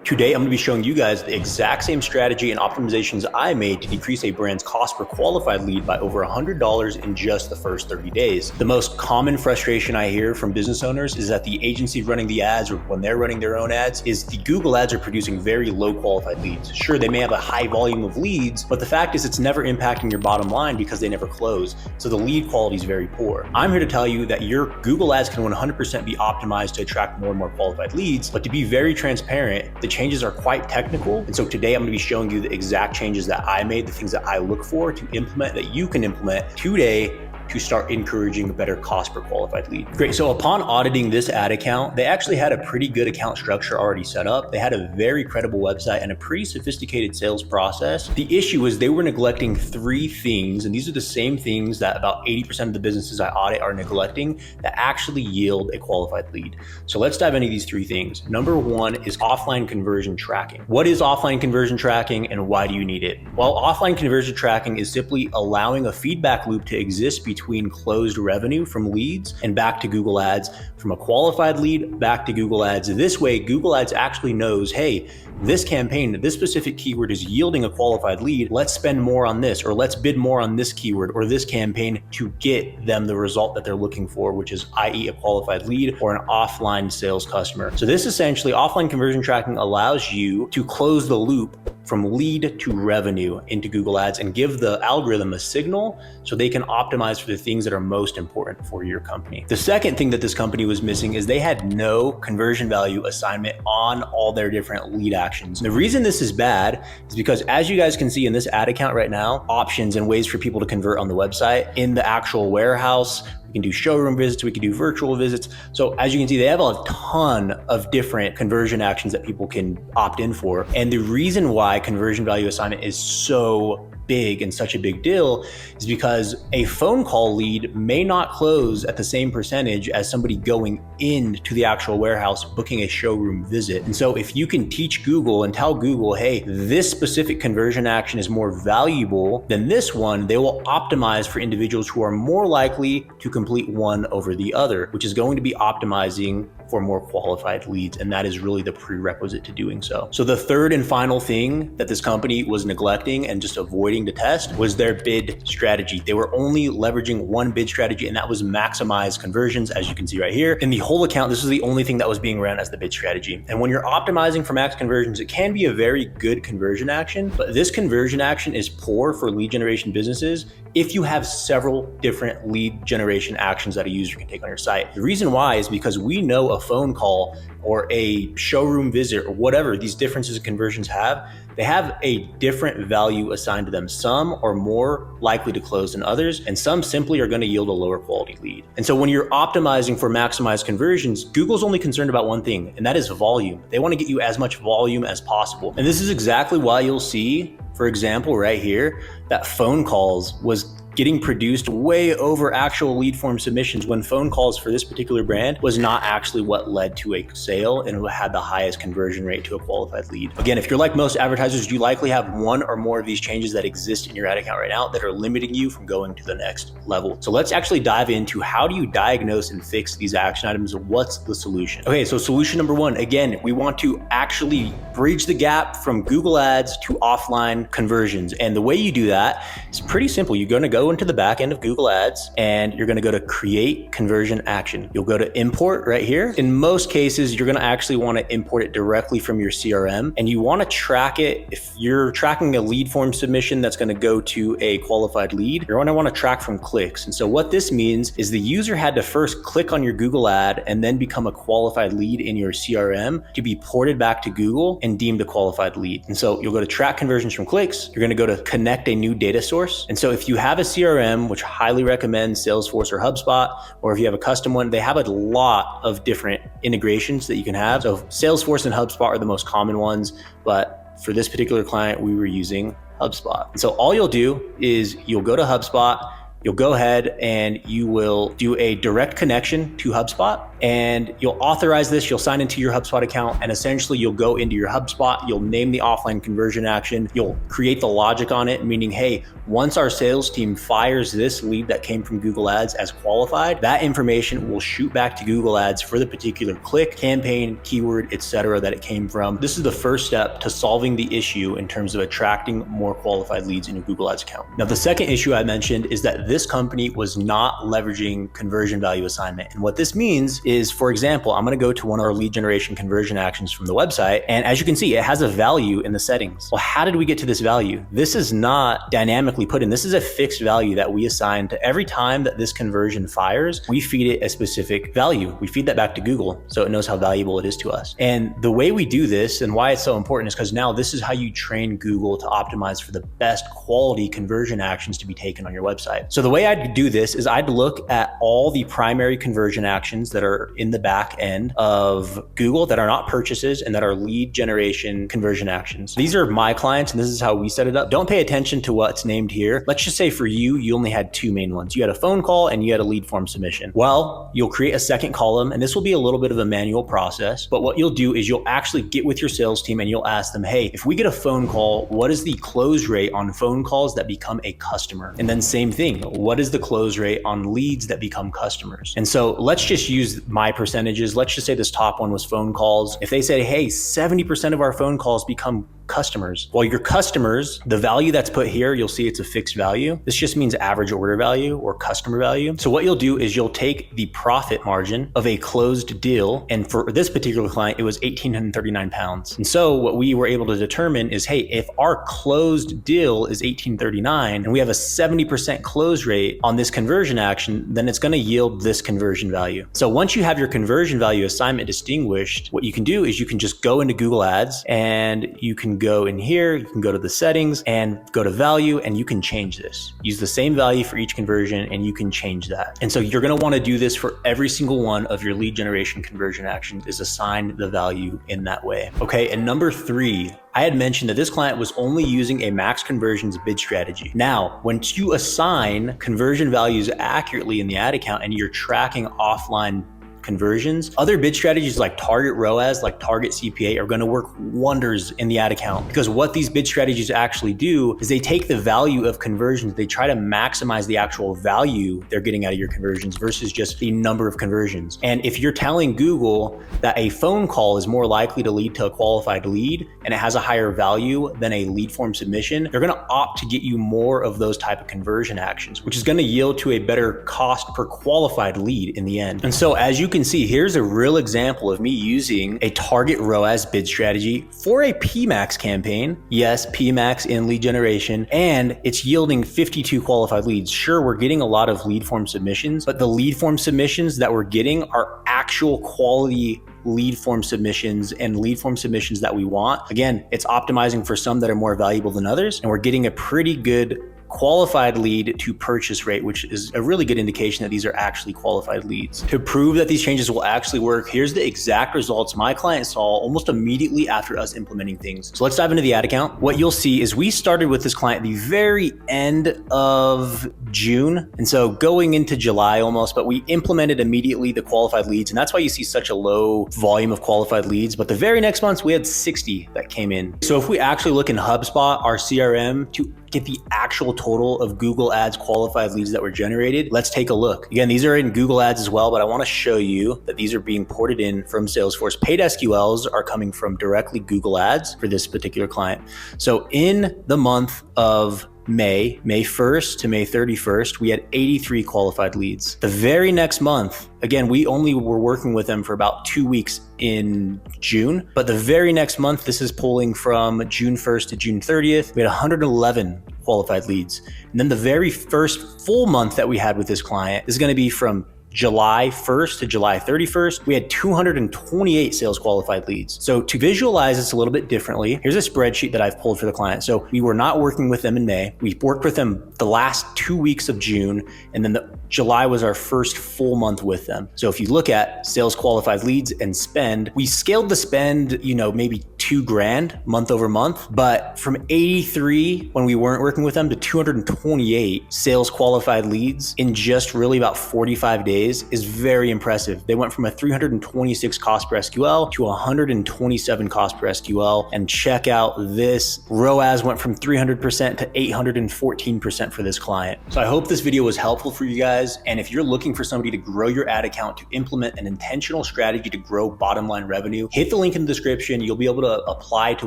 Today, I'm going to be showing you guys the exact same strategy and optimizations I made to decrease a brand's cost per qualified lead by over $100 in just the first 30 days. The most common frustration I hear from business owners is that the agency running the ads, or when they're running their own ads, is the Google ads are producing very low qualified leads. Sure, they may have a high volume of leads, but the fact is it's never impacting your bottom line because they never close. So the lead quality is very poor. I'm here to tell you that your Google ads can 100% be optimized to attract more and more qualified leads, but to be very transparent, the changes are quite technical. And so today I'm going to be showing you the exact changes that I made, the things that I look for to implement that you can implement today to start encouraging a better cost per qualified lead. Great, so upon auditing this ad account, they actually had a pretty good account structure already set up. They had a very credible website and a pretty sophisticated sales process. The issue is they were neglecting three things, and these are the same things that about 80% of the businesses I audit are neglecting that actually yield a qualified lead. So let's dive into these three things. Number one is offline conversion tracking. What is offline conversion tracking and why do you need it? Well, offline conversion tracking is simply allowing a feedback loop to exist between closed revenue from leads and back to Google Ads, from a qualified lead back to Google Ads. This way, Google Ads actually knows, hey, this campaign, this specific keyword is yielding a qualified lead. Let's spend more on this, or let's bid more on this keyword or this campaign to get them the result that they're looking for, which is i.e. a qualified lead or an offline sales customer. So this essentially, offline conversion tracking allows you to close the loop from lead to revenue into Google Ads and give the algorithm a signal so they can optimize for the things that are most important for your company. The second thing that this company was missing is they had no conversion value assignment on all their different lead actions. The reason this is bad is because, as you guys can see in this ad account right now, options and ways for people to convert on the website, in the actual warehouse, we can do showroom visits, we can do virtual visits. So as you can see, they have a ton of different conversion actions that people can opt in for. And the reason why conversion value assignment is so big and such a big deal is because a phone call lead may not close at the same percentage as somebody going into the actual warehouse booking a showroom visit. And so if you can teach Google and tell Google, hey, this specific conversion action is more valuable than this one, they will optimize for individuals who are more likely to complete one over the other, which is going to be optimizing for more qualified leads. And that is really the prerequisite to doing so. So the third and final thing that this company was neglecting and just avoiding to test was their bid strategy. They were only leveraging one bid strategy, and that was maximize conversions, as you can see right here. In the whole account, this is the only thing that was being ran as the bid strategy. And when you're optimizing for max conversions, it can be a very good conversion action, but this conversion action is poor for lead generation businesses if you have several different lead generation actions that a user can take on your site. The reason why is because we know a phone call or a showroom visit or whatever these differences in conversions have, they have a different value assigned to them. Some are more likely to close than others, and some simply are going to yield a lower quality lead. And so when you're optimizing for maximized conversions, Google's only concerned about one thing, and that is volume. They want to get you as much volume as possible. And this is exactly why you'll see, for example, right here, that phone calls was getting produced way over actual lead form submissions when phone calls for this particular brand was not actually what led to a sale and had the highest conversion rate to a qualified lead. Again, if you're like most advertisers, you likely have one or more of these changes that exist in your ad account right now that are limiting you from going to the next level. So let's actually dive into how do you diagnose and fix these action items and what's the solution. Okay, so solution number one, again, we want to actually bridge the gap from Google Ads to offline conversions. And the way you do that is pretty simple. You're going to go into the back end of Google Ads and you're going to go to create conversion action. You'll go to import right here. In most cases, you're going to actually want to import it directly from your CRM, and you want to track it. If you're tracking a lead form submission that's going to go to a qualified lead, you're going to want to track from clicks. And so what this means is the user had to first click on your Google ad and then become a qualified lead in your CRM to be ported back to Google and deemed a qualified lead. And so you'll go to track conversions from clicks. You're going to go to connect a new data source. And so if you have a CRM, which I highly recommend Salesforce or HubSpot, or if you have a custom one, they have a lot of different integrations that you can have. So Salesforce and HubSpot are the most common ones, but for this particular client, we were using HubSpot. And so all you'll do is you'll go to HubSpot, you'll go ahead and you will do a direct connection to HubSpot. and you'll authorize this, you'll sign into your HubSpot account, and essentially you'll go into your HubSpot, you'll name the offline conversion action, you'll create the logic on it, meaning, hey, once our sales team fires this lead that came from Google Ads as qualified, that information will shoot back to Google Ads for the particular click, campaign, keyword, etc. that it came from. This is the first step to solving the issue in terms of attracting more qualified leads in your Google Ads account. Now, the second issue I mentioned is that this company was not leveraging conversion value assignment. And what this means is, for example, I'm going to go to one of our lead generation conversion actions from the website. And as you can see, it has a value in the settings. Well, how did we get to this value? This is not dynamically put in. This is a fixed value that we assign to every time that this conversion fires. We feed it a specific value. We feed that back to Google so it knows how valuable it is to us. And the way we do this and why it's so important is because now this is how you train Google to optimize for the best quality conversion actions to be taken on your website. So the way I'd do this is I'd look at all the primary conversion actions that are in the back end of Google that are not purchases and that are lead generation conversion actions. These are my clients and this is how we set it up. Don't pay attention to what's named here. Let's just say for you, you only had two main ones. You had a phone call and you had a lead form submission. Well, you'll create a second column and this will be a little bit of a manual process, but what you'll do is you'll actually get with your sales team and you'll ask them, hey, if we get a phone call, what is the close rate on phone calls that become a customer? And then same thing, what is the close rate on leads that become customers? And so let's just use my percentages. Let's just say this top one was phone calls. If they said, hey, 70% of our phone calls become customers. Well, your customers, the value that's put here, you'll see it's a fixed value. This just means average order value or customer value. So what you'll do is you'll take the profit margin of a closed deal. And for this particular client, it was 1,839 pounds. And so what we were able to determine is, hey, if our closed deal is 1,839 and we have a 70% close rate on this conversion action, then it's going to yield this conversion value. So once you have your conversion value assignment distinguished, what you can do is you can just go into Google Ads and you can go in here, you can go to the settings and go to value and you can change this. Use the same value for each conversion and you can change that. And so you're going to want to do this for every single one of your lead generation conversion actions, is assign the value in that way. Okay. And number 3, I had mentioned that this client was only using a max conversions bid strategy. Now, once you assign conversion values accurately in the ad account and you're tracking offline conversions, other bid strategies like target ROAS, like target CPA are going to work wonders in the ad account, because what these bid strategies actually do is they take the value of conversions, they try to maximize the actual value they're getting out of your conversions versus just the number of conversions. And if you're telling Google that a phone call is more likely to lead to a qualified lead and it has a higher value than a lead form submission, they're going to opt to get you more of those type of conversion actions, which is going to yield to a better cost per qualified lead in the end. And so as you can see, here's a real example of me using a target ROAS bid strategy for a PMAX campaign. Yes, PMAX in lead generation, and it's yielding 52 qualified leads. Sure, we're getting a lot of lead form submissions, but the lead form submissions that we're getting are actual quality lead form submissions and lead form submissions that we want. Again, it's optimizing for some that are more valuable than others, and we're getting a pretty good qualified lead to purchase rate, which is a really good indication that these are actually qualified leads. To prove that these changes will actually work, here's the exact results my client saw almost immediately after us implementing things. So let's dive into the ad account. What you'll see is we started with this client at the very end of June. And so going into July almost, but we implemented immediately the qualified leads. And that's why you see such a low volume of qualified leads. But the very next month, we had 60 that came in. So if we actually look in HubSpot, our CRM, to get the actual total of Google Ads qualified leads that were generated, let's take a look. Again, these are in Google Ads as well, but I want to show you that these are being ported in from Salesforce. Paid SQLs are coming from directly Google Ads for this particular client. So in the month of May 1st to May 31st, we had 83 qualified leads. The very next month, again, we only were working with them for about 2 weeks in June, but the very next month, this is pulling from June 1st to June 30th, we had 111 qualified leads. And then the very first full month that we had with this client is going to be from July 1st to July 31st, we had 228 sales qualified leads. So to visualize this a little bit differently, here's a spreadsheet that I've pulled for the client. So we were not working with them in May. We worked with them the last 2 weeks of June, and then July was our first full month with them. So if you look at sales qualified leads and spend, we scaled the spend, maybe $2,000 month over month, but from 83 when we weren't working with them to 228 sales qualified leads in just really about 45 days days is very impressive. They went from a 326 cost per SQL to 127 cost per SQL. And check out this. ROAS went from 300% to 814% for this client. So I hope this video was helpful for you guys. And if you're looking for somebody to grow your ad account, to implement an intentional strategy to grow bottom line revenue, hit the link in the description. You'll be able to apply to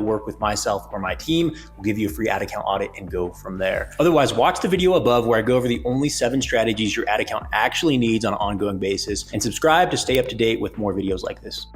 work with myself or my team. We'll give you a free ad account audit and go from there. Otherwise, watch the video above where I go over the only 7 strategies your ad account actually needs on an ongoing basis, and subscribe to stay up to date with more videos like this.